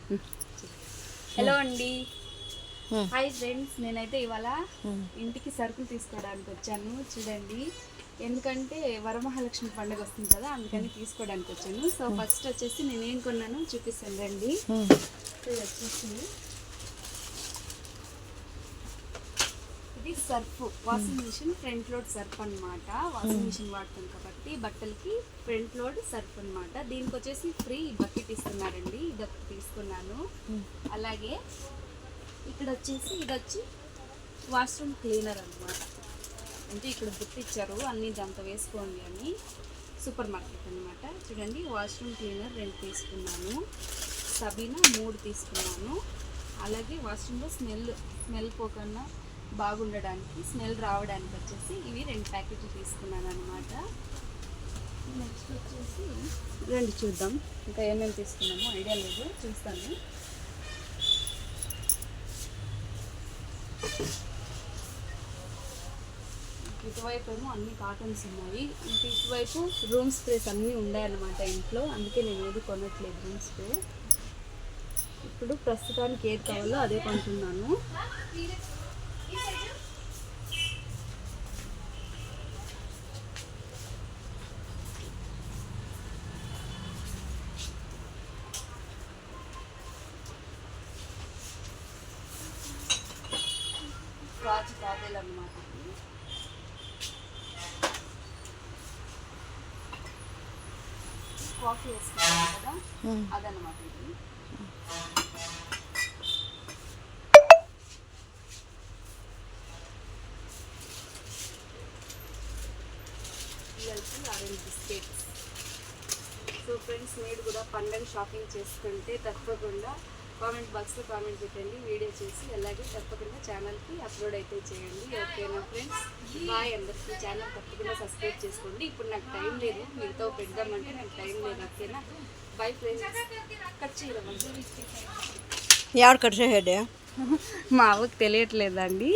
Hello అండి, hi friends. నేనైతే ఇవాళ ఇంటికి సరుకులు తీసుకోవడానికి వచ్చాను. చూడండి, ఎందుకంటే వరమహాలక్ష్మి పండుగ వస్తుంది కదా, అందుకని తీసుకోవడానికి వచ్చాను. సో ఫస్ట్ వచ్చేసి నేనేం కొన్నాను చూపిస్తాను రండి. ఇది వచ్చేసి ఇది Surf, washing machine front load Surf అనమాట. వాషింగ్ మిషన్ వాడతాం కాబట్టి బట్టలకి ఫ్రంట్ లోడ్ సర్ఫ్ అనమాట. దీనికి వచ్చేసి ఫ్రీ బకెట్ ఇస్తున్నారండి, ఇది ఒకటి తీసుకున్నాను. అలాగే ఇక్కడ వచ్చేసి ఇది వచ్చి వాష్రూమ్ క్లీనర్ అనమాట. అంటే ఇక్కడ గుర్తిచ్చారు అన్నీ దాంతో వేసుకోండి అని. సూపర్ మార్కెట్ అనమాట. చూడండి, వాష్రూమ్ క్లీనర్ 2 తీసుకున్నాను, సబీనా 3 తీసుకున్నాను. అలాగే వాష్రూమ్లో స్మెల్ పోకుండా బాగుండడానికి, స్మెల్ రావడానికి వచ్చేసి ఇవి 2 ప్యాకెట్లు తీసుకున్నాను అనమాట. నెక్స్ట్ వచ్చేసి రండి చూద్దాం ఇంకా ఏమేమి తీసుకున్నామో, ఐడియా లేదు, చూస్తాను. ఇటువైపు ఏమో అన్ని కాటన్స్ ఉన్నాయి, ఇంకా ఇటువైపు రూమ్ స్ప్రేస్ అన్నీ ఉన్నాయన్నమాట ఇంట్లో, అందుకే నేను ఏది కొనట్లేదు రూమ్ స్ప్రే. ఇప్పుడు ప్రస్తుతానికి ఏది కావాలో అదే కొంటున్నాను. గాజు తాబేలు అన్నమాట. కాఫీ వేసుకుంటాం కదా, అదన్నమాట ఇది. Orange biscuits. సో ఫ్రెండ్స్, మీరు కూడా పండగ షాపింగ్ చేసుకుంటే తప్పకుండా కామెంట్ బాక్స్లో కామెంట్ పెట్టండి, వీడియో చేసి. అలాగే తప్పకుండా ఛానల్కి అప్లోడ్ అయితే చేయండి. ఓకేనా ఫ్రెండ్స్, బాయ్ అందరికీ. ఛానల్ తప్పకుండా సబ్స్క్రైబ్ చేసుకోండి. ఇప్పుడు నాకు టైం లేదు, మీతో పెడదామంటే నాకు టైం లేదు. ఓకేనా, బాయ్ ఫ్రెండ్స్. కట్ చేయడం ఎవరు కట్ చేయడే మా అవ్వకు తెలియట్లేదండి.